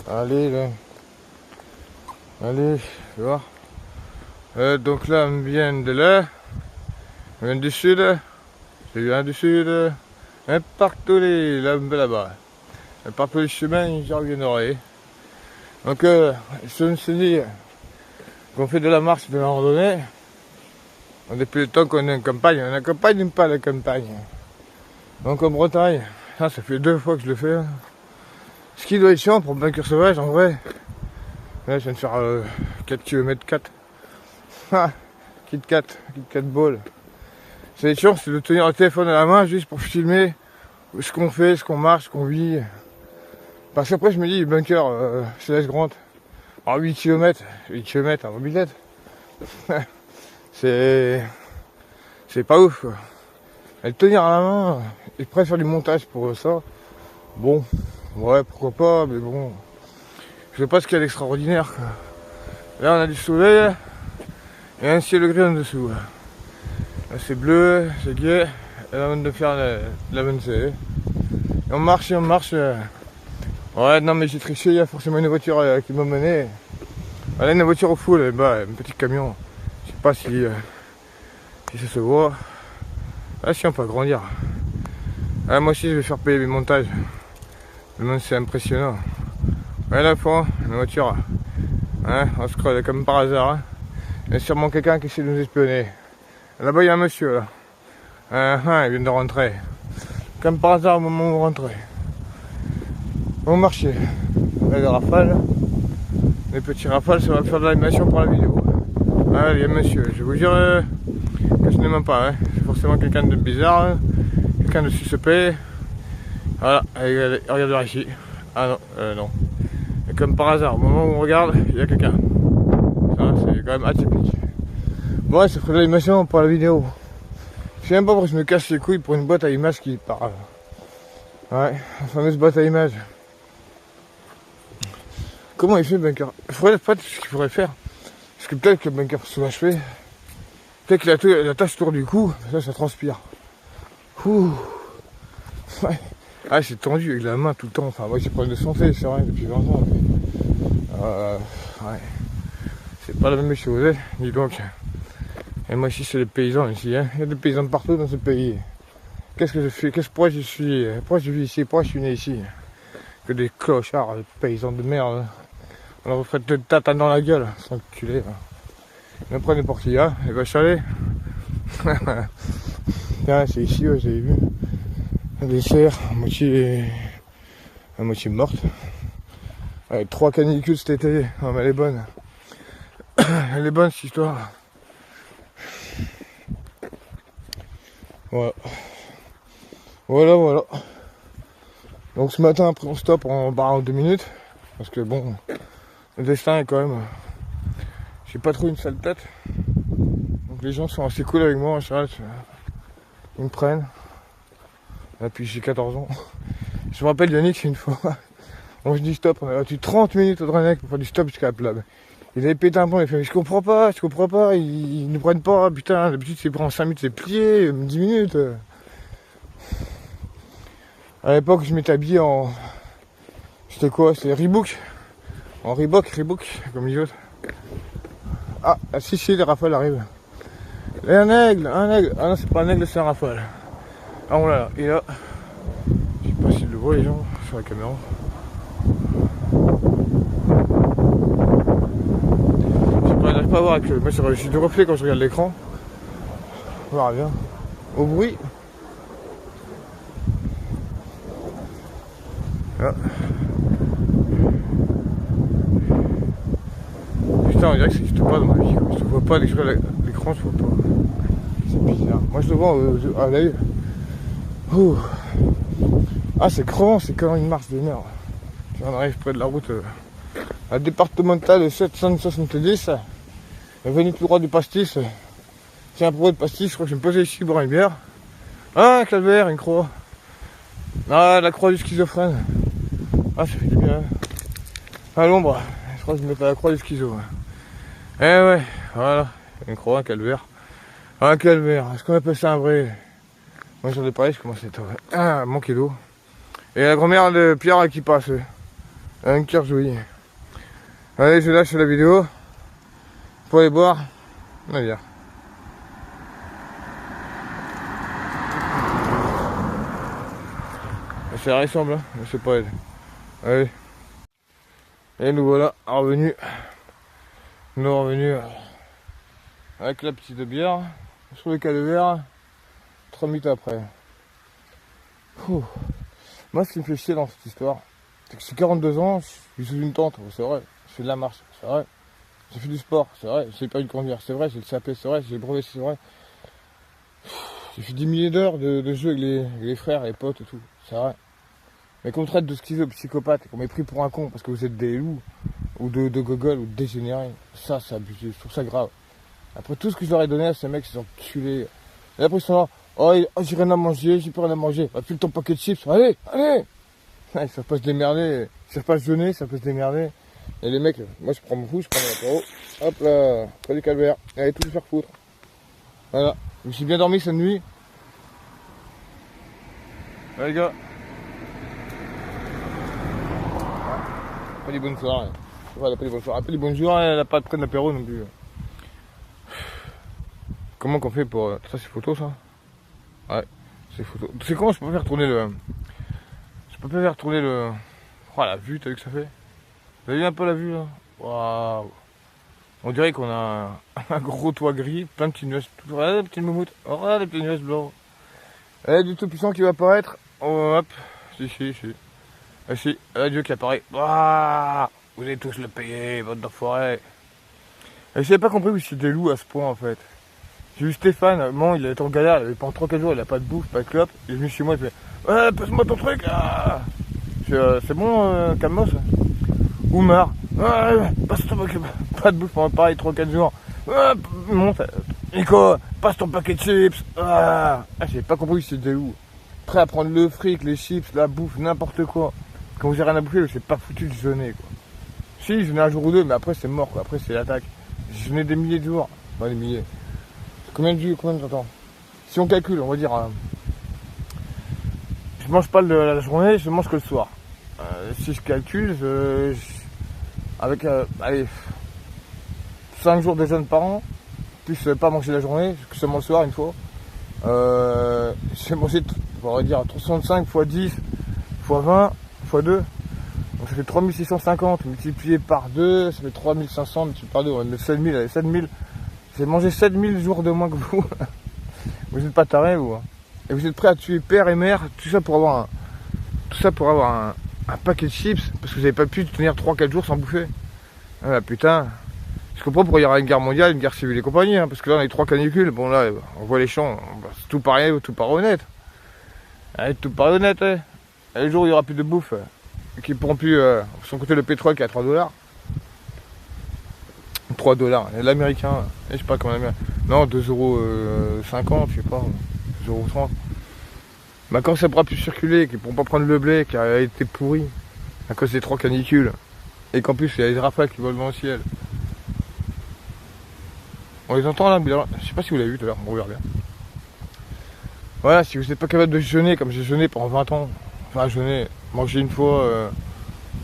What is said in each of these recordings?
Allez là. Allez, tu vois. Donc là, on vient de là. On vient du sud. Je viens du sud. Et partout là-bas. Et partout les chemins, je reviendrai. Donc je me suis dit qu'on fait de la marche, de la randonnée. Depuis le temps qu'on est en campagne. On n'accompagne pas la campagne. Donc en Bretagne, ça fait 2 fois que je le fais. Ce qui doit être chiant pour un bunker sauvage en vrai. Là je viens de faire 4 km 4. Kit 4 ball. C'est chiant, c'est de tenir le téléphone à la main juste pour filmer ce qu'on fait, ce qu'on marche, ce qu'on vit. Parce qu'après je me dis, bunker, je laisse Grant. Alors 8 km en mobilette. c'est pas ouf quoi. Et le tenir à la main, et prêt à faire du montage pour ça. Bon, ouais, pourquoi pas, mais bon. Je sais pas ce qu'il y a d'extraordinaire quoi. Là on a du soleil et un ciel gris en dessous. Là c'est bleu, c'est gai, et là on de faire la bonne série. Et on marche. Ouais, non mais j'ai triché, il y a forcément une voiture qui m'a mené. Là une voiture au full, bah, un petit camion. Je sais pas si ça se voit. Ah si on peut agrandir. Ah, moi aussi je vais faire payer mes montages. Même c'est impressionnant. Ouais là fond, une voiture. Hein, on se creuse comme par hasard. Hein. Il y a sûrement quelqu'un qui essaie de nous espionner. Là-bas il y a un monsieur là. Il vient de rentrer. Comme par hasard au moment où on rentrait. Bon marché. Là les rafales. Les petits rafales ça va faire de l'animation pour la vidéo. Ah il y a un monsieur. Je vous jure que je n'aime pas. Hein. C'est forcément quelqu'un de bizarre. Hein. Quelqu'un de suspect. Voilà, regardez ici. Ah non, non. Et comme par hasard, au moment où on regarde, il y a quelqu'un. Ça, c'est quand même atypique. Bon, ouais, ça ferait de l'animation pour la vidéo. Je sais même pas pourquoi je me casse les couilles pour une boîte à images qui parle. Ouais, la fameuse boîte à images. Comment il fait le bunker? Il faudrait pas ce qu'il faudrait faire. Parce que peut-être que le bunker sauvage fait. Peut-être qu'il a la tache autour du cou, ça transpire. Ouh. Ouais. Ah, c'est tendu avec la main tout le temps. Enfin, moi j'ai problème de santé, c'est vrai, depuis 20 ans. Mais, ouais. C'est pas la même chose, hein, dis donc. Et moi ici, c'est les paysans ici. Hein. Il y a des paysans partout dans ce pays. Qu'est-ce que je fais? Pourquoi je vis ici? Pourquoi je suis né ici? Que des clochards, des paysans de merde. Hein. On leur ferait de tatane dans la gueule, sans enculés. Ils me prennent n'importe qui, hein. Les vaches à lait. Tiens, c'est ici, ouais, j'avais vu. Des serres à moitié mortes. Avec 3 canicules cet été. Non mais elle est bonne. Elle est bonne cette histoire. Voilà. Voilà. Donc ce matin après on stoppe en barre en 2 minutes. Parce que bon, le destin est quand même. J'ai pas trop une sale tête. Donc les gens sont assez cool avec moi en général. Ils me prennent. Depuis j'ai 14 ans. Je me rappelle Yannick une fois. On se dit stop, on a battu 30 minutes au Dranec pour faire du stop jusqu'à la plage. Ils avaient pété un pont, ils avaient fait je comprends pas, ils nous prennent pas, putain, d'habitude c'est prend 5 minutes, c'est plié, 10 minutes. À l'époque je m'étais habillé en. C'était quoi? C'était Reebok. En Reebok, comme les autres. Ah si les rafales arrivent. Et un aigle. Ah non c'est pas un aigle, c'est un rafale. Ah on l'a là, et là. Je sais pas s'ils le voient les gens sur la caméra. J'arrive pas à voir avec le. Moi je suis du reflet quand je regarde l'écran. On verra bien. Au bruit. Ah. Putain on dirait que ça n'existe pas dans ma vie. Je te vois pas dès que je regarde l'écran, je vois pas. C'est bizarre. Moi je le vois à l'œil. Ah c'est crevant, c'est comme une marche de merde. On arrive près de la route la départementale 770. Venu tout droit du pastis. Tiens, à propos de pastis, je crois que je vais me poser ici boire une bière. Ah, un calvaire, une croix. Ah, la croix du schizophrène. Ah, ça fait du bien. À l'ombre. Je crois que je vais mettre la croix du schizo. Eh ouais, voilà. Une croix, un calvaire. Un calvaire. Est-ce qu'on appelle ça un vrai? Moi j'en ai parlé, je commence à être manquer d'eau. Et la grand-mère de Pierre qui passe. Un cœur joui. Allez, je lâche la vidéo. Pour aller boire la bière. Ça ressemble, hein, mais c'est pas elle. Allez. Et nous voilà revenus. Nous revenus avec la petite bière sur le calvaire 3 minutes après. Ouh. Moi, ce qui me fait chier dans cette histoire, c'est que j'ai 42 ans, je suis sous une tente, c'est vrai. Je fais de la marche, c'est vrai. J'ai fait du sport, c'est vrai. J'ai pas eu de conduire, c'est vrai. J'ai le CAP, c'est vrai. J'ai le brevet, c'est vrai. J'ai fait 10 milliers d'heures de jeu avec les frères, les potes et tout, c'est vrai. Mais qu'on me traite de schizo, psychopathe, et qu'on m'ait pris pour un con parce que vous êtes des loups, ou de gogol, ou de dégénérés, ça, c'est abusé, je trouve ça grave. Après tout ce que je leur ai donné à ces mecs, ils sont enculés. Et après ils sont là, oh j'ai rien à manger, j'ai plus rien à manger, bah file ton paquet de chips, allez. Ils savent pas se démerder, ils savent pas se jeûner, ça peut se démerder. Et les mecs, moi je prends mon fou, je prends mon apéro, hop là, près du calvaire, allez tout se faire foutre. Voilà, je me suis bien dormi cette nuit. Ouais les gars. Pas des bonnes soirées. Elle a pas des bonnes soirées. Pas des bonnes jours, elle a pas de près d'apéro non plus. Comment qu'on fait pour. Ça c'est photo ça? Ouais, c'est photo. C'est comment je peux pas faire tourner le. Je peux pas faire tourner le. Oh la vue, t'as vu que ça fait? Vous avez vu un peu la vue là? Waouh! On dirait qu'on a un gros toit gris, plein de petits nuages. Regardez les petites moumoutes. Regardez les petits nuages blancs. Et du tout puissant qui va apparaître. Oh, hop. Si. Ah si, Dieu qui apparaît. Waouh, vous allez tous le payer, bande d'enfoirés. Et j'avais pas compris où c'est des loups à ce point en fait. J'ai vu Stéphane, il était en galère, il avait pendant 3-4 jours, il a pas de bouffe, pas de clope. Il est venu chez moi, il fait ouais, passe-moi ton truc. C'est bon, calmos. Oumar, passe ton paquet, pas de bouffe pendant pareil 3-4 jours. Monte, Nico, passe ton paquet de chips. J'avais pas compris où c'est des loups. Prêt à prendre le fric, les chips, la bouffe, n'importe quoi. Quand vous avez rien à bouffer, c'est pas foutu de jeûner quoi. Si, je jeûnais un jour ou deux, mais après c'est mort quoi. Après c'est l'attaque. Je jeûnais des milliers de jours. Pas des milliers. Combien de vues, combien de temps? Si on calcule, on va dire. Je mange pas la journée, je mange que le soir. Si je calcule, avec allez, 5 jours de jeûne par an, plus pas manger la journée, que seulement le soir une fois. J'ai mangé, on va dire 365 x 10 x 20 x 2. Donc ça fait 3650 multiplié par 2, ça fait 3500 multiplié par 2, on va mettre 7000, allez 7000. J'ai mangé 7000 jours de moins que vous. Vous n'êtes pas tarés vous. Et vous êtes prêts à tuer père et mère, tout ça pour avoir un paquet de chips, parce que vous n'avez pas pu tenir 3-4 jours sans bouffer. Ah putain. Je comprends pourquoi il y aura une guerre mondiale, une guerre civile et compagnie, hein, parce que là on a les 3 canicules, bon là on voit les champs, c'est tout pareil, tout paraît honnête. Allez, tout paraît honnête, hein. Et le jour où il n'y aura plus de bouffe, qui ne pourront plus, sans compter le pétrole qui est à 3 $. 3 $, et l'américain, je sais pas comment l'américain. Non, 2,50 €, je sais pas, 2,30 €. Bah quand ça ne pourra plus circuler, qu'ils ne pourront pas prendre le blé qui a été pourri à cause des 3 canicules, et qu'en plus il y a des rafales qui volent dans le ciel. On les entend là, mais je sais pas si vous l'avez vu tout à l'heure, on regarde bien. Voilà, si vous n'êtes pas capable de jeûner comme j'ai jeûné pendant 20 ans, enfin jeûner, manger une fois,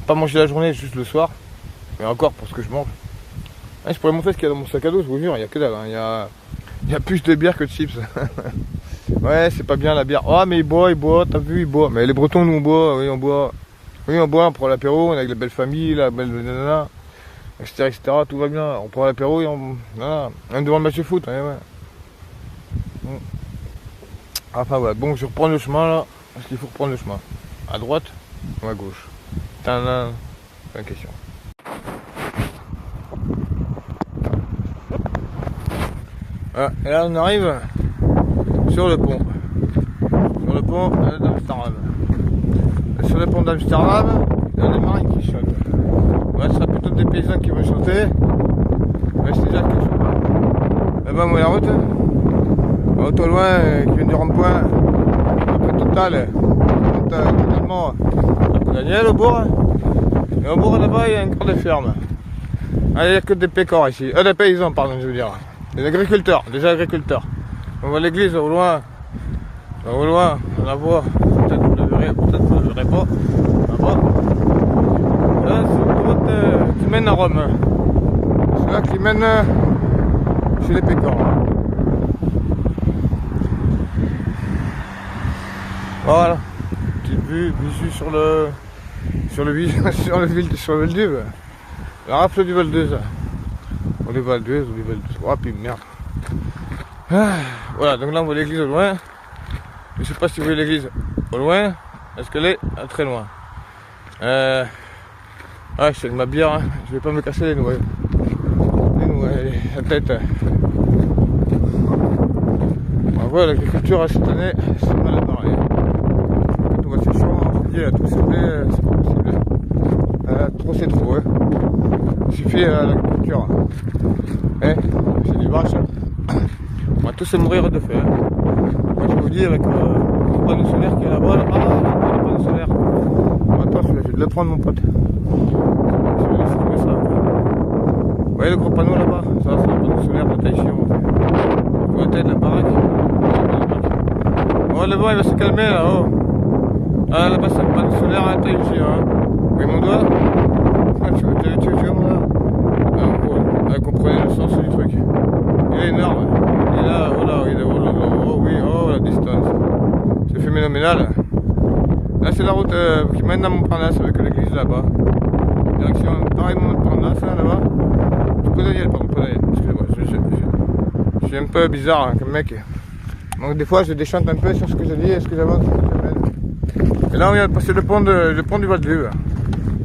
pas manger la journée, juste le soir, mais encore pour ce que je mange. Je pourrais montrer ce qu'il y a dans mon sac à dos, je vous jure, il y a que dalle, hein. Il y a plus de bière que de chips. Ouais, c'est pas bien la bière. Ah, mais il boit, t'as vu, il boit. Mais les Bretons, nous on boit, oui, on boit. Oui, on boit, on prend l'apéro, on est avec la belle famille, la belle nanana, etc., tout va bien. On prend l'apéro et on. Voilà, même devant le match de foot, ouais. Enfin, ouais, bon, je reprends le chemin là, parce qu'il faut reprendre le chemin. À droite ou à gauche? Tadam, c'est une question. Voilà, et là on arrive sur le pont. Sur le pont d'Amsterdam. Sur le pont d'Amsterdam, il y a des marins qui chantent. Ouais, ce sera plutôt des paysans qui vont chanter. Mais c'est déjà que je sais pas. Là-bas, moi, la route. La route au loin, qui vient du rond-point. Après totalement. Après Daniel, au bourg. Et au bourg, là-bas, il y a une grande ferme. Ah, il n'y a que des pécores ici. Des paysans, pardon, je veux dire. Des agriculteurs, On voit l'église au loin. Au loin, on la voit. Peut-être vous le verrez, peut-être vous ne le verrez pas. Rome. C'est là qui mène chez les pécores. Voilà, petite vue sur le Veldiv. La rafle du Val-d'Euze. On est Val-d'Euze, oh puis merde. Voilà, donc là on voit l'église au loin. Je sais pas si vous voyez l'église au loin. Est-ce qu'elle est très loin? Ouais, je suis avec ma bière, hein. Je vais pas me casser les noix. La tête. On voit l'agriculture cette année, c'est mal à parler. Quand on voit ces champs, on se dit tout c'est pas possible. Trop c'est trop, hein. Il suffit l'agriculture. C'est du vache. On va tous mourir de faim. Moi je vous dis avec le panneau solaire qui est là-bas, le panneau solaire. Attends, je vais le prendre mon pote. Je vais laisser tomber ça. Vous voyez le gros panneau là-bas? Ça c'est le panneau solaire de Taïchion. Vous voyez la tête de la baraque. Oh le vent il va se calmer là-haut. Ah là-bas c'est le panneau solaire à Taïchion. Hein. Vous voyez mon doigt? Tu vois mon doigt? Comprenez le sens du truc. Il est énorme. Il est là, oh la distance. C'est phénoménal. Là c'est la route qui mène à Montparnasse avec l'église là-bas. Direction pareil Montparnasse là-bas. Podaniel, pardon, Podaniel. Excusez-moi, je suis un peu bizarre hein, comme mec. Donc des fois je déchante un peu sur ce que je dis et ce que j'avance. Et là on vient de passer le pont du Val-d'Euze.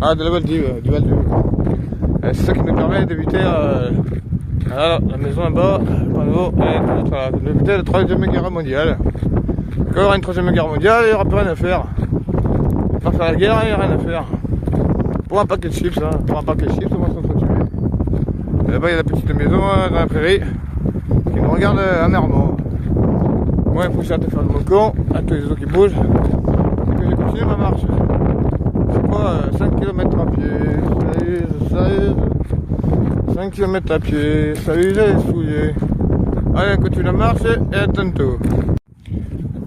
Ah de la Val-d'Euze, du Val-d'Euze. C'est ça qui nous permet d'éviter la maison là-bas, le panneau, d'éviter la 3e guerre mondiale. Quand il y aura une 3e guerre mondiale, il n'y aura plus rien à faire. On va faire la guerre, il n'y a rien à faire. Pour un paquet de chips, hein. Pour un paquet de chips, on va s'entretuer. Et là-bas, il y a la petite maison dans la prairie qui me regarde amèrement. Moi, il faut que j'arrête de faire mon con, avec les autres qui bougent, et que j'ai continué ma marche. C'est quoi, 5 km à pied, sérieux, 5 km à pied, salut les souillés. Allez, on continue la marche et à tantôt.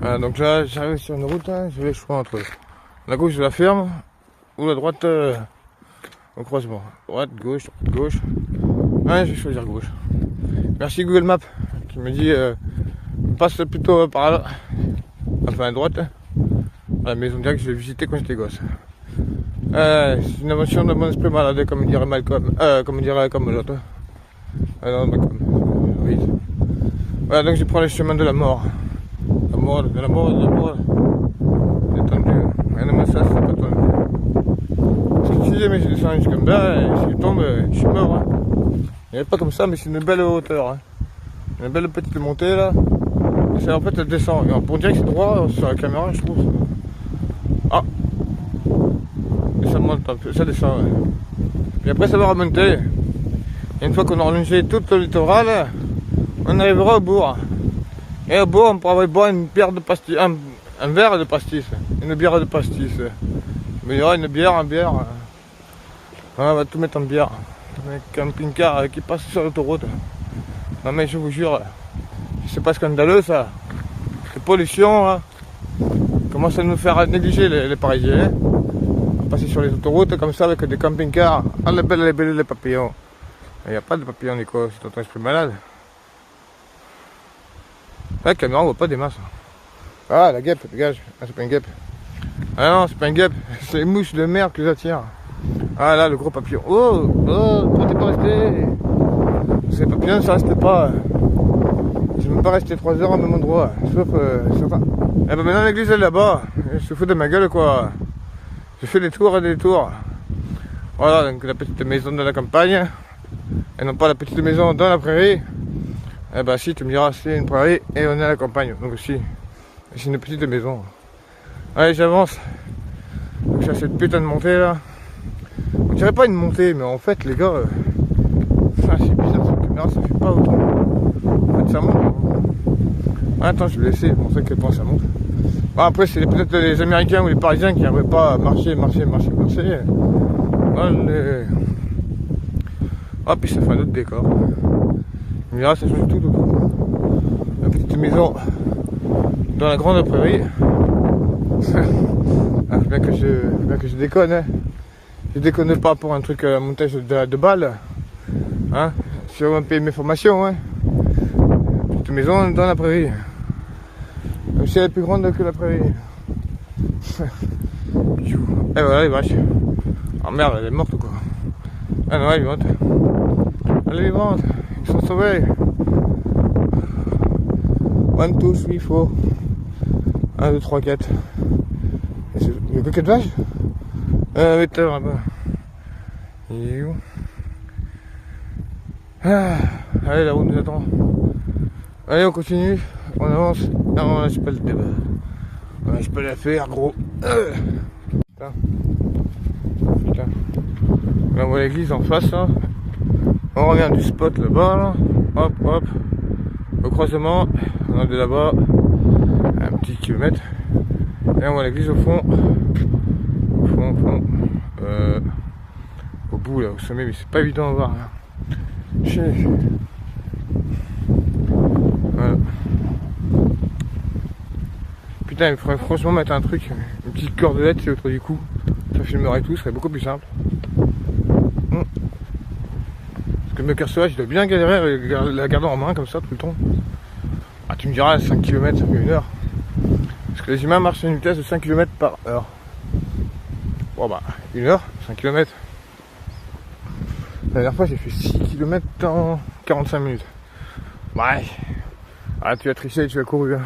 Voilà, donc là, j'arrive sur une route, hein, je vais le choix entre la gauche de la ferme ou la droite au croisement. Droite, gauche. Ouais, je vais choisir gauche. Merci Google Maps qui me dit passe plutôt par là, enfin à droite, à la maison directe que je l'ai visité quand j'étais gosse. C'est une invention de mon esprit malade, comme dirait Malcolm, comme l'autre. Non, Malcolm. Oui. Voilà, donc je prends le chemin de la mort. De la mort. Détendu. Rien de ça, c'est pas tendu. Parce que si jamais je descends jusqu'en bas, et si je tombe, je suis mort. Hein. Il n'y a pas comme ça, mais c'est une belle hauteur. Hein. Une belle petite montée là. Et c'est en fait, elle descend. Et on dirait que c'est droit sur la caméra, je trouve. Ah! Et ça monte un peu, ça descend. Ouais. Et après, ça va remonter. Et une fois qu'on a rallongé tout le littoral, on arrivera au bourg. Et au bourg, on pourra boire une bière de pastis, un verre de pastis, une bière de pastis. Mais il y aura une bière, on va tout mettre en bière. Avec un camping-car qui passe sur l'autoroute. Non mais je vous jure, c'est pas scandaleux ça. Les pollutions, hein, commencent à nous faire négliger les Parisiens. On va passer sur les autoroutes comme ça avec des camping-cars. Ah les belles les papillons. Il n'y a pas de papillons Nico, c'est ton esprit malade. La caméra on voit pas des masses. Ah la guêpe, dégage. Ah c'est pas une guêpe. Ah non c'est pas une guêpe, c'est les mouches de merde que j'attire. Ah là le gros papillon. Oh pourquoi t'es pas resté? Ces papillons ça restait pas. Je ne peux pas rester 3 heures au même endroit. Sauf certains. Eh ben maintenant l'église est là-bas. Je se fous de ma gueule quoi. Je fais des tours et des tours. Voilà donc la petite maison de la campagne. Et non pas la petite maison dans la prairie. Eh ben si tu me diras c'est une prairie et on est à la campagne. Donc si. C'est une petite maison. Allez j'avance. Donc j'ai cette putain de montée là. On dirait pas une montée mais en fait les gars. C'est bizarre cette caméra ça fait pas autant. En fait ça monte. Attends je vais laisser montrer à quel point ça monte. Bon, après c'est peut-être les Américains ou les Parisiens qui n'arrivent pas à marcher. Allez. Ah puis ça fait un autre décor. Mais là ça change tout. La petite maison dans la grande prairie. Ah, faut bien que je déconne hein. je déconne pas pour un truc montage de balles. Hein, si on va payer mes formations, hein. Petite maison dans la prairie. Même si elle est plus grande que la prairie. Et voilà les vaches. Oh merde, elle est morte ou quoi? Ah non, elle est vivante. Elle est vivante. Ils sont sauvés. 1, 2, 3, 4. 1, 2, 3, 4. Il n'y a que 4 vaches? 8 heures là-bas. Il est où? Ah, allez, la route nous attend. Allez, on continue. On avance. Non, on lâche pas le débat. On lâche pas l'affaire, gros. Putain. Putain. Là, on voit l'église en face, là. On revient du spot là-bas, là. Hop, hop. Au croisement, on a de là-bas un petit kilomètre. Et on voit l'église au fond. Au fond, au fond. Au bout, là, au sommet, mais c'est pas évident à voir. Là. Voilà. Putain, il faudrait franchement mettre un truc, une petite cordelette autour du cou. Ça filmerait tout, ce serait beaucoup plus simple. Parce que le curseur, je dois bien galérer la garder en main comme ça tout le temps. Ah, tu me diras 5 km, ça fait 1 heure. Parce que les humains marchent à une vitesse de 5 km par heure. Bon bah, 1 heure, 5 km. La dernière fois, j'ai fait 6 km en 45 minutes. Ouais. Ah, tu as triché, tu as couru. Hein.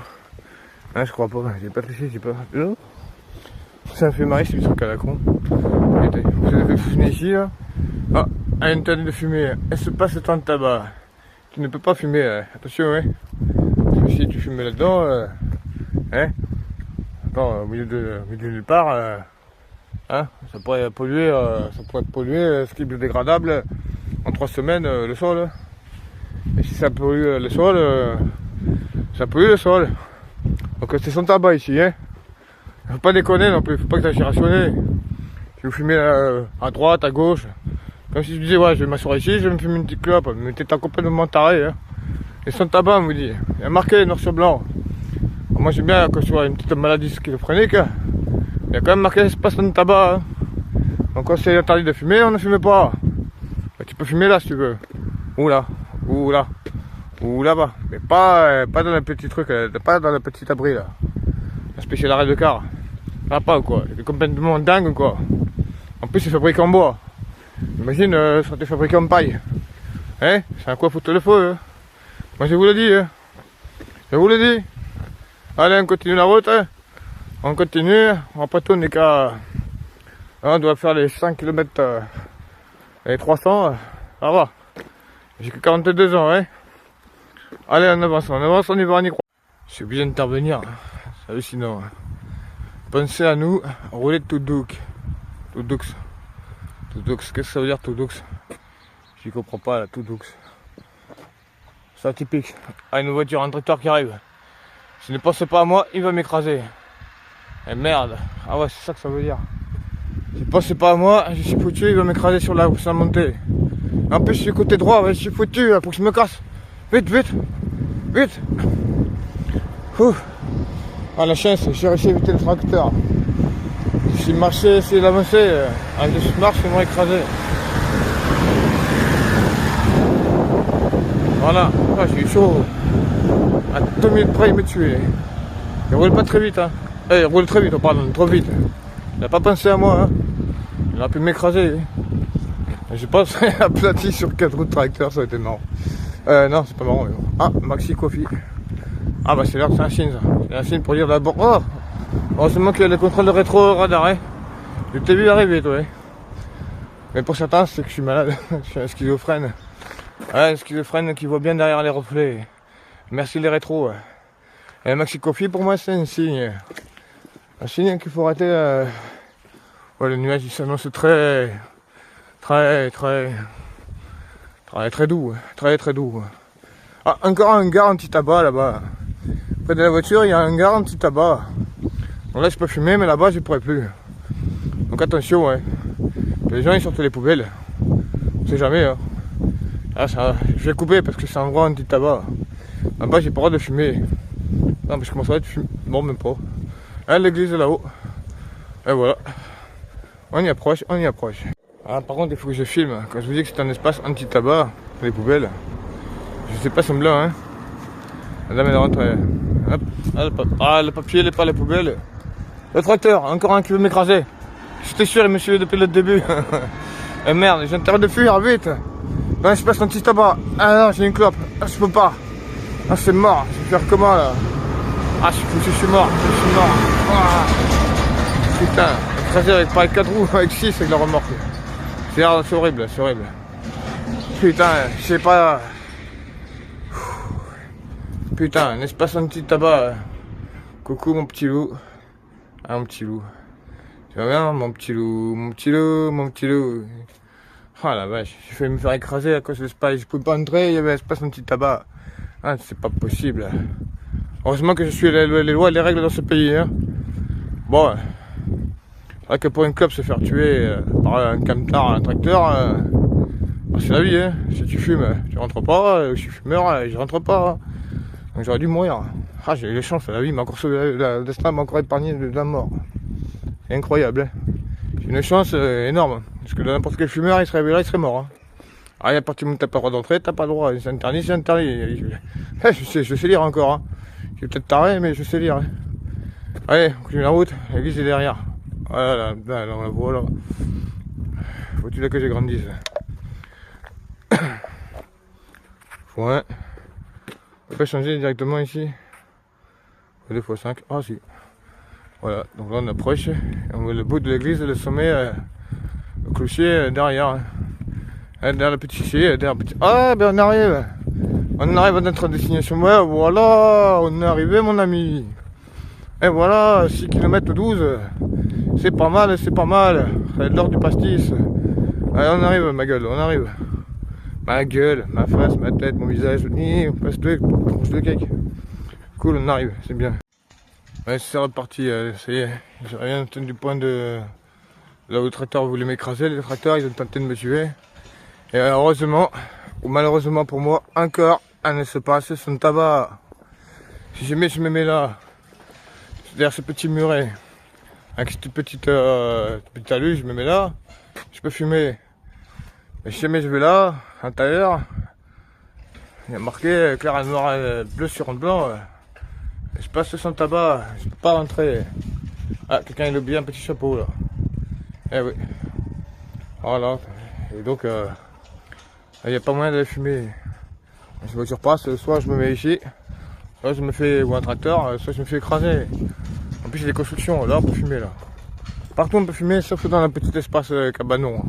Ah, je crois pas, j'ai pas triché, j'ai pas. Ça me fait marrer, c'est du truc à la con. Vous avez fumer ici, là. Ah, elle interdit de fumer. Elle se passe le temps de tabac. Tu ne peux pas fumer, attention, ouais. Parce que si tu fumes là-dedans, hein. Attends, au milieu de nulle part, hein, ça pourrait polluer ce qui est biodégradable en 3 semaines le sol. Et si ça pollue le sol, ça pollue le sol. Donc c'est son tabac ici, hein. Faut pas déconner non plus, faut pas que tu rationner. Si vous fumez à droite, à gauche, comme si tu disais ouais je vais m'asseoir ici, je vais me fumer une petite clope, mais t'es complètement taré, hein. Et son tabac, on vous dit, il y a marqué noir sur blanc. Moi j'aime bien que ce soit une petite maladie schizophrénique, il y a quand même marqué c'est pas son tabac. Hein. Donc quand c'est interdit de fumer, on ne fume pas. Bah, tu peux fumer là si tu veux. Ou là, ou là, ou là-bas. Mais pas dans le petit truc, pas dans le petit abri là. Un spécial arrêt de car. Ah pas ou quoi, c'est complètement dingue ou quoi. En plus c'est fabriqué en bois. Imagine ça a été fabriqué en paille. Hein, c'est un quoi foutre le feu. Hein. Moi je vous le dis. Hein. Je vous le dis. Allez, on continue la route. Hein. On continue. Après tout, on est qu'à. On doit faire les 5 km et 300. Ça va. J'ai que 42 ans. Hein. Allez, on avance, on y va, on y croit. Je suis obligé d'intervenir. C'est hallucinant. Pensez à nous, rouler tout doux. Tout doux. Tout doux. Qu'est-ce que ça veut dire tout doux? Je comprends pas là, tout doux. C'est atypique. Ah, une voiture, un tracteur qui arrive. Si ne pense pas à moi, il va m'écraser. Et merde. Ah ouais, c'est ça que ça veut dire. Si ne pense pas à moi, je suis foutu, il va m'écraser sur la montée. En plus, je suis côté droit, ouais, je suis foutu, là, pour que je me casse. Vite, vite. Vite. Ouh. Ah, la chance, j'ai réussi à éviter le tracteur. Si je marchais, si l'avançait, je marche, ils vont écraser. Voilà, ah, j'ai eu chaud. À 2 minutes près, il me tuait. Il roule pas très vite, hein. Il roule très vite, pardon, trop vite. Il n'a pas pensé à moi, hein. Il a pu m'écraser. J'ai pas aplati sur 4 roues de tracteur, ça a été marrant. Non, c'est pas marrant, mais bon. Ah, Maxi Coffee. Ah, bah c'est l'air, c'est un signe, ça. C'est un signe pour dire d'abord. Oh, heureusement qu'il y a le contrôle de rétro-radar, hein. Je t'ai vu arriver, toi, hein. Mais pour certains, c'est que je suis malade. Je suis un schizophrène. Ouais, un schizophrène qui voit bien derrière les reflets. Merci les rétros. Et Maxi Coffee, pour moi, c'est un signe. Un signe qu'il faut arrêter. Ouais, le nuage, il s'annonce très doux. Très doux. Ah, encore un gare anti-tabac là-bas. Près de la voiture, il y a un gare anti-tabac. Donc là, je peux fumer, mais là-bas, je ne pourrais plus. Donc attention, ouais. Les gens, ils sortent les poubelles. On sait jamais, hein. Ah, ça, je vais couper parce que c'est un endroit anti-tabac. Là-bas, j'ai pas le droit de fumer. Non, mais je commence à être fumé. Bon, même pas. Hein, l'église est là-haut. Et voilà. On y approche. Ah, par contre, il faut que je filme. Quand je vous dis que c'est un espace anti-tabac, les poubelles, je sais pas semblant, hein. Madame, elle rentre. Hop, ah, le papier, il est pas les poubelles. Le tracteur, encore un qui veut m'écraser. J'étais sûr, il me suivait depuis le début. Et merde, j'ai intérêt de fuir, vite. Dans l'espace anti-tabac. Ah non, j'ai une clope. Ah, je peux pas. Ah, c'est mort. Je vais faire comment là? Ah, je suis mort. Je suis mort. Ah. Putain, écrasé avec pas avec 4 roues, avec 6 avec la remorque. C'est horrible, c'est horrible. Putain, je sais pas. Putain, un espace anti-tabac. Coucou mon petit loup. Ah, mon petit loup. Tu vas bien, mon petit loup, mon petit loup, mon petit loup. Oh la vache, j'ai failli me faire écraser à cause de l'espace. Je pouvais pas entrer, il y avait un espace anti-tabac. Ah, c'est pas possible. Heureusement que je suis les lois et les règles dans ce pays. Hein. Bon, c'est vrai que pour une clope se faire tuer par un camtar, un tracteur, c'est la vie. Hein. Si tu fumes, tu rentres pas. Si je suis fumeur, je rentre pas. Donc j'aurais dû mourir. Ah, j'ai eu les chances, la vie m'a encore sauvé, le destin m'a encore épargné de la mort. C'est incroyable. Hein. J'ai une chance énorme. Parce que n'importe quel fumeur, il serait là, il serait mort. Hein. Ah, à partir du moment où t'as pas le droit d'entrer, t'as pas le droit. C'est interdit, c'est interdit. Je sais lire encore. Hein. Je suis peut-être taré, mais je sais lire. Hein. Allez, on continue la route. L'église est derrière. Voilà, là, on la voit là. Faut-tu là que j'ai grandisse. Ouais. On peut pas changer directement ici. 2 x 5. Ah si. Voilà, donc là on approche. On voit le bout de l'église, le sommet, le clocher derrière. Derrière le petit ciel, derrière le petit. Ah ben on arrive. On arrive à notre destination. Ouais, voilà, on est arrivé mon ami. Et voilà, 6 km 12. C'est pas mal, c'est pas mal. C'est l'heure du pastis. Allez, on arrive ma gueule, on arrive. Ma gueule, ma face, ma tête, mon visage. Passe-le, le cake. Cool, on arrive, c'est bien. Ouais, c'est reparti, ça y est. J'ai rien tenu du point de là où le tracteur voulait m'écraser. Les tracteurs, ils ont tenté de me tuer. Et heureusement, ou malheureusement pour moi, encore un espace sans tabac. Si jamais je me mets là, derrière ce petit muret, avec cette petite talus, je me mets là, je peux fumer. Mais si jamais je vais là, à l'intérieur, il y a marqué clair et noir et bleu sur un blanc. Je passe sans tabac, je peux pas rentrer. Ah, quelqu'un il a oublié un petit chapeau là. Eh oui. Voilà. Et donc, il n'y a pas moyen de fumer. Si la voiture passe, soit je me mets ici, soit je me fais, ou un tracteur, soit je me fais écraser. En plus, il y a des constructions, là on peut fumer là. Partout on peut fumer, sauf dans un petit espace cabanon.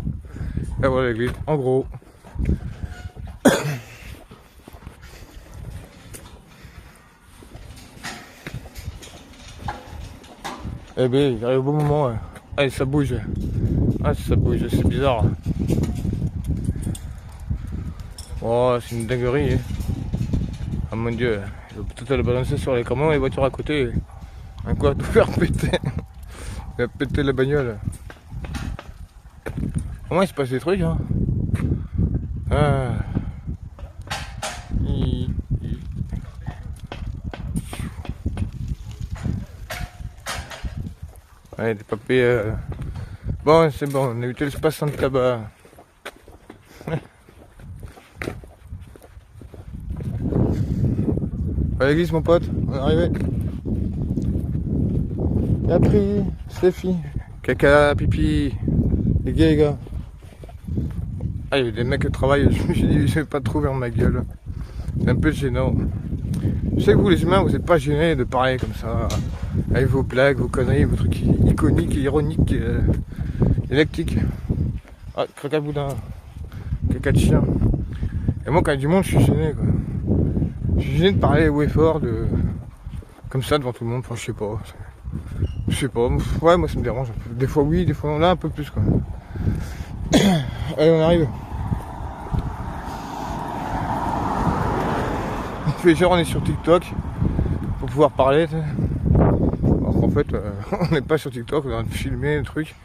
Et voilà l'église, en gros. Eh bien, il arrive au bon moment. Ouais. Allez, ça bouge. Ah, ça bouge, c'est bizarre. Oh, c'est une dinguerie. Hein. Ah mon dieu, il va peut-être le balancer sur les camions et les voitures à côté. Encore tout faire péter. Il va péter la bagnole. Comment il se passe des trucs, hein? Ah. Ouais, des papiers. Bon, c'est bon, on a évité l'espace sans tabac. À l'église, mon pote, on est arrivé. Il a pris, Stéphie. Caca, pipi. Les gars, les gars. Ah, il y a des mecs qui travaillent, je me suis dit, je vais pas trop vers ma gueule. C'est un peu gênant. Je sais que vous, les humains, vous n'êtes pas gênés de parler comme ça. Avec vos blagues, vos conneries, vos trucs iconiques, ironiques, électriques. Ah, caca boudin. Caca de chien. Et moi, quand il y a du monde, je suis gêné, quoi. Je suis gêné de parler haut et fort, comme ça, devant tout le monde. Enfin, je sais pas. Je sais pas. Ouais, moi, ça me dérange un peu. Des fois, oui, des fois, on a un peu plus, quoi. Allez, on arrive. On fait genre, on est sur TikTok pour pouvoir parler. Alors qu'en fait, on n'est pas sur TikTok, on est en train de filmer le truc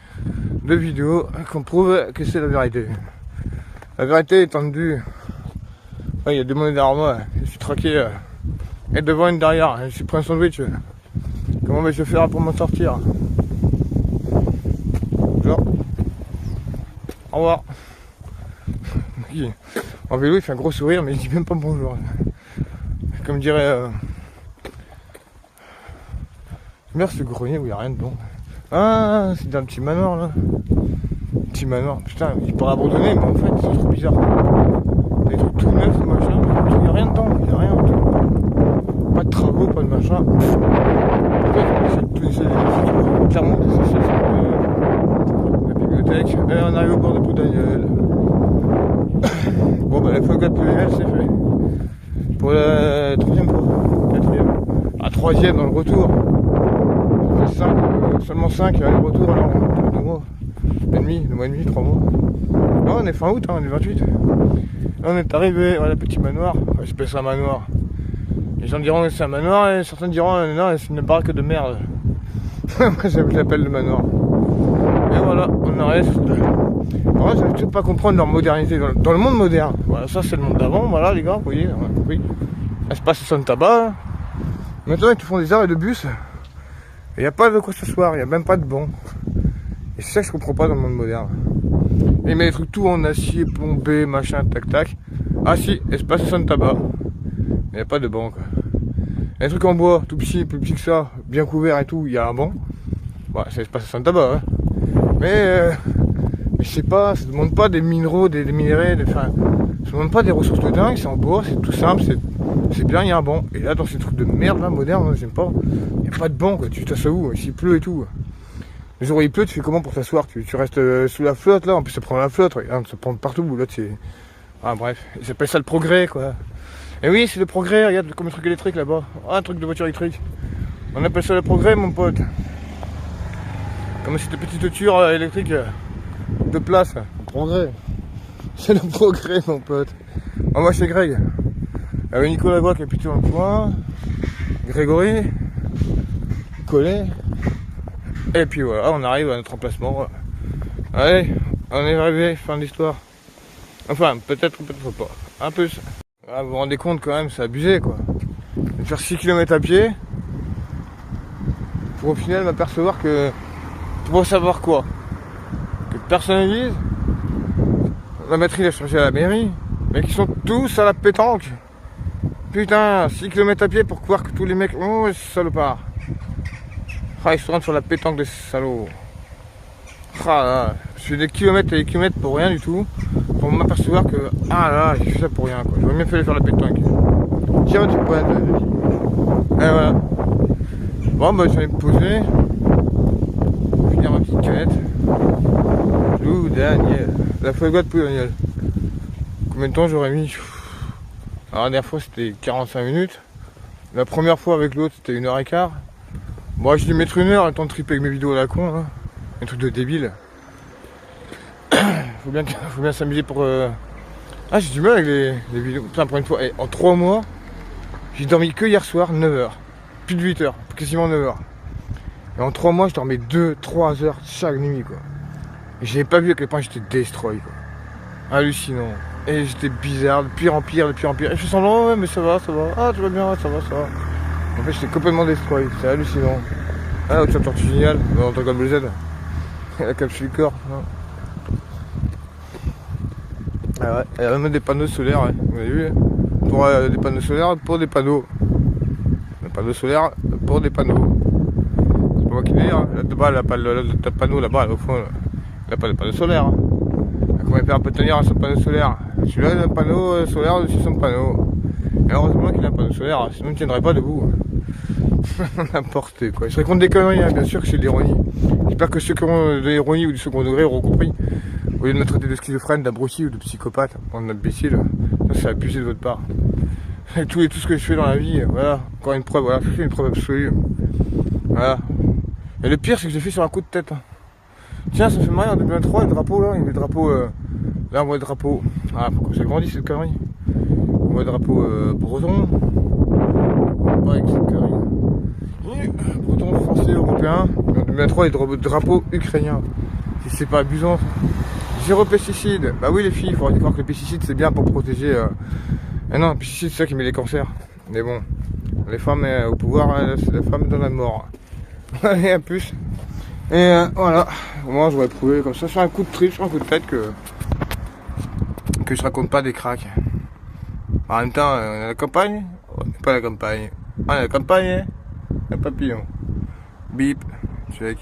de vidéos qu'on prouve que c'est la vérité. La vérité étendue. Il y a des monnaies derrière moi, je suis traqué et devant une derrière, je suis pris un sandwich. Comment vais-je faire pour m'en sortir? Genre. au revoir. En vélo, il fait un gros sourire, mais il dit même pas bonjour. Comme dirait... Merde, ce grenier où il n'y a rien dedans. Ah, c'est un petit manoir là. Petit manoir. Putain, il pourrait abandonner, mais en fait, c'est trop bizarre. Des trucs tout neufs, machin, mais il n'y a rien dedans. Il n'y a rien du tout. Pas de travaux, pas de machin. En fait, c'est clairement la bibliothèque. Et on arrive au bord de Ploudaniel. Bon, bah, la fois de Ploudaniel, c'est fait. Pour la troisième fois. Quatrième. La troisième dans le retour. Ça fait 5, seulement 5 aller-retour alors. 2 mois. Le mois et demi, 3 mois. Non, on est fin août, hein, on est 28. Là, on est arrivé, voilà, petit manoir. Ouais, j'appelle ça un manoir. Les gens diront que c'est un manoir et certains diront non, c'est une baraque de merde. Moi, j'appelle le manoir. Et voilà, on arrive. Voilà, j'arrive toujours pas à comprendre leur modernité dans le monde moderne. Voilà, ça c'est le monde d'avant, voilà les gars, vous voyez. Oui. Là, c'est pas station de tabac. Maintenant, ils te font des arrêts de bus. Il n'y a pas de quoi s'asseoir, il n'y a même pas de banc. Et c'est ça que je comprends pas dans le monde moderne. Ils mettent des trucs tout en acier, plombé, machin, tac tac. Ah si, espace station de tabac. Mais il n'y a pas de banc quoi. Il y a des trucs en bois, tout petit, plus petit que ça, bien couvert et tout, il y a un banc. Bah, c'est espace station de tabac, hein. Mais je sais pas, ça demande pas des minéraux, des minéraux, enfin, ça demande pas des ressources de dingue, c'est en bois, c'est tout simple, c'est bien, il y a un banc. Et là, dans ces trucs de merde là, modernes, moi, j'aime pas, il n'y a pas de banc quoi, tu t'assois où, s'il pleut et tout. Les jours où il pleut, tu fais comment pour t'asseoir, tu restes sous la flotte là, en plus ça prend la flotte, regarde, ça prend partout, là c'est... Ah bref, ils appellent ça le progrès quoi. Et oui, c'est le progrès, regarde comme un truc électrique là-bas, ah, un truc de voiture électrique. On appelle ça le progrès mon pote. Comme cette petite voiture électrique de place, le progrès. C'est le progrès mon pote. Ah, moi c'est Greg. Avec Nicolas Bois qui est plutôt dans le coin. Grégory. Collet. Et puis voilà, on arrive à notre emplacement. Allez, on est arrivé, fin de l'histoire. Enfin, peut-être pas. Un peu. Ah, vous vous rendez compte quand même, c'est abusé quoi. De faire 6 km à pied. Pour au final m'apercevoir que... Pour savoir quoi? Que personne ne dise. La batterie l'a chargée à la mairie. Mais qui sont tous à la pétanque. Putain, 6 km à pied pour croire que tous les mecs... Oh, salopard. Ah, ils se rendent sur la pétanque des salauds. Ah là, je fais des kilomètres et des kilomètres pour rien du tout. Pour m'apercevoir que... Ah là, j'ai fait ça pour rien quoi. J'aurais bien fait faire la pétanque. Tiens, tu peux être... Et voilà. Bon, bah, je vais me poser. Finir ma petite canette. Ploudaniel. La Folgotte Ploudaniel. Combien de temps j'aurais mis? Alors, la dernière fois, c'était 45 minutes. La première fois avec l'autre, c'était 1h15. Bon, je vais mettre 1 heure, le temps de triper avec mes vidéos à la con, hein. Un truc de débile. faut bien s'amuser pour... Ah, j'ai du mal avec les vidéos. Putain, pour une fois, en 3 mois, j'ai dormi que hier soir, 9 heures. Plus de 8 heures, quasiment 9 heures. Et en 3 mois, je dormais 2-3 heures chaque nuit, quoi. Et j'avais pas vu à quel point j'étais destroy, quoi. Hallucinant. Et j'étais bizarre, de pire en pire, de pire en pire. Et je me sens, oh, ouais, mais ça va. Ah, tu vas bien, ça va. En fait, j'étais complètement destroy, c'est hallucinant. Ah, autre tortue géniale, dans Dragon Ball Z. La capsule corps. Ah ouais, il y a même des panneaux solaires, ouais. Vous avez vu, hein. Pour des panneaux solaires, pour des panneaux. Des panneaux solaires, pour des panneaux. C'est pas moi qui dis, hein. Là-bas, elle a pas le panneau, là-bas, au fond, elle a pas de panneau solaire. Hein. Comment elle peut tenir à son panneau solaire? Celui-là, il a un panneau solaire dessus son panneau. Et heureusement qu'il a un panneau solaire, sinon il ne tiendrait pas debout. N'importe quoi. Je raconte des conneries, hein, bien sûr que c'est de l'ironie. J'espère que ceux qui ont de l'ironie ou du second degré auront compris. Au lieu de me traiter de schizophrène, d'abruti ou de psychopathe, d'imbécile, ça c'est abusé de votre part. Et tout ce que je fais dans la vie, voilà, encore une preuve, voilà, je fais une preuve absolue. Voilà. Et le pire, c'est que j'ai fait sur un coup de tête. Tiens, ça fait marrer en 2023, le drapeau là, il y a le drapeau, là on voit le drapeau, ah, pourquoi j'ai grandi cette connerie? On voit le drapeau breton, pas avec cette connerie. Breton, français, européen, et en 2023, il y a le drapeau ukrainien. Si c'est pas abusant, zéro pesticide. Bah oui les filles, il faudrait croire que les pesticides c'est bien pour protéger. Mais non, les pesticides c'est ça qui met les cancers. Mais bon, les femmes au pouvoir, c'est la femme dans la mort. Allez, à plus. Et voilà, moi j'aurais prouvé comme ça sur un coup de trip, sur un coup de tête que je raconte pas des cracks. En même temps, on est à la campagne, on n'est pas à la campagne. On est à la campagne, hein, un papillon. Bip, check.